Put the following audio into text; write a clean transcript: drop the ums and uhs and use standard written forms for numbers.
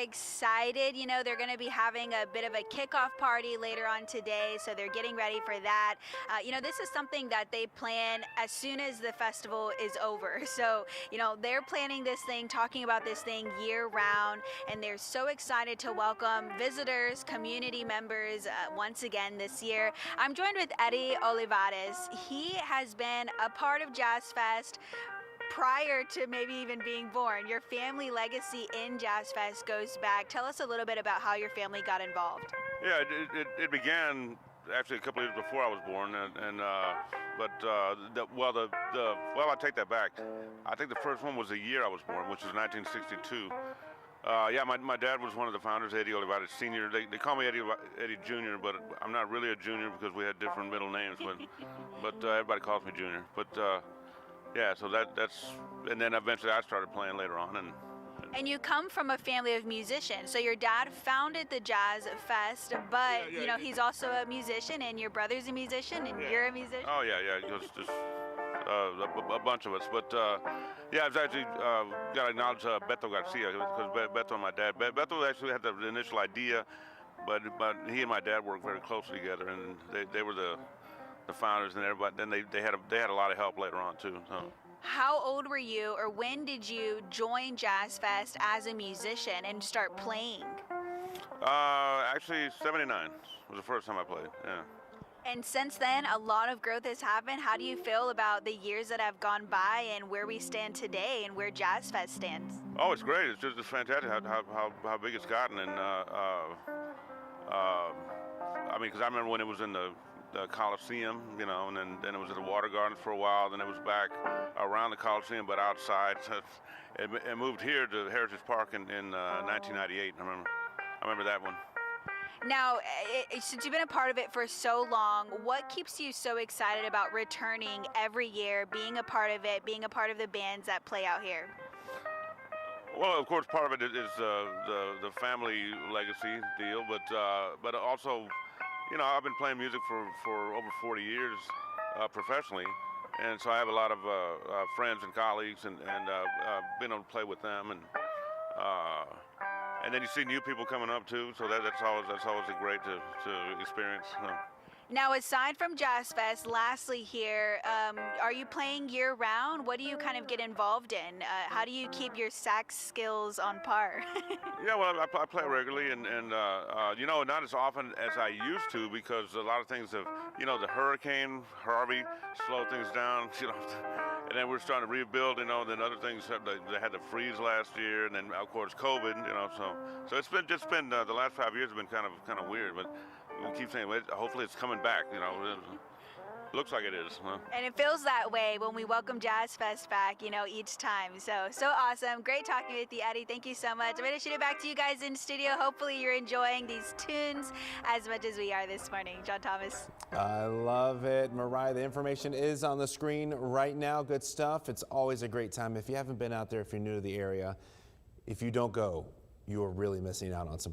excited. You know, they're going to be having a bit of a kickoff party later on today, so they're getting ready for that. This is something that they plan as soon as the festival is over. So, they're planning this thing, talking about this thing year round, and they're so excited to welcome visitors, community members once again this year. I'm joined with Eddie Olivares. He has been a part of Jazz Fest prior to maybe even being born. Your family legacy in Jazz Fest goes back. Tell us a little bit about how your family got involved. Yeah, it began actually a couple of years before I was born, I take that back. I think the first one was the year I was born, which was 1962. My dad was one of the founders, Eddie Olivares Sr. They call me Eddie Jr., but I'm not really a junior because we had different middle names. But everybody calls me Junior. So that's, and then eventually I started playing later on. And you come from a family of musicians. So your dad founded the Jazz Fest, but he's also a musician, and your brother's a musician, and you're a musician. Oh yeah. It was just a bunch of us. I've actually got to acknowledge Beto Garcia, because Beto and my dad. Beto actually had the initial idea, but he and my dad worked very closely together, and they were the founders and everybody. Then they had a lot of help later on too. So. How old were you, or when did you join Jazz Fest as a musician and start playing? Actually, 79 was the first time I played. Yeah. And since then, a lot of growth has happened. How do you feel about the years that have gone by and where we stand today and where Jazz Fest stands? Oh, it's great. It's just fantastic how big it's gotten. And because I remember when it was in the Coliseum, and then it was at the Water Gardens for a while. Then it was back around the Coliseum, but outside. So it moved here to Heritage Park in 1998. I remember that one. Now, since you've been a part of it for so long, what keeps you so excited about returning every year, being a part of it, being a part of the bands that play out here? Well, of course, part of it is the family legacy deal, but also, I've been playing music for over 40 years professionally, and so I have a lot of friends and colleagues, and been able to play with them, and then you see new people coming up too, so that's always great to experience. Now, aside from Jazz Fest, lastly here, are you playing year-round? What do you kind of get involved in? How do you keep your sax skills on par? Yeah, well, I play regularly, and not as often as I used to, because a lot of things have, the Hurricane Harvey slowed things down, and then we're starting to rebuild, then other things, they had the freeze last year, and then, of course, COVID, so it's been the last 5 years have been kind of weird, but we keep saying, hopefully it's coming back, Looks like it is. Huh? And it feels that way when we welcome Jazz Fest back, each time. So awesome. Great talking with you, Eddie. Thank you so much. I'm going to shoot it back to you guys in studio. Hopefully you're enjoying these tunes as much as we are this morning. John Thomas. I love it. Mariah, the information is on the screen right now. Good stuff. It's always a great time. If you haven't been out there, if you're new to the area, if you don't go, you are really missing out on some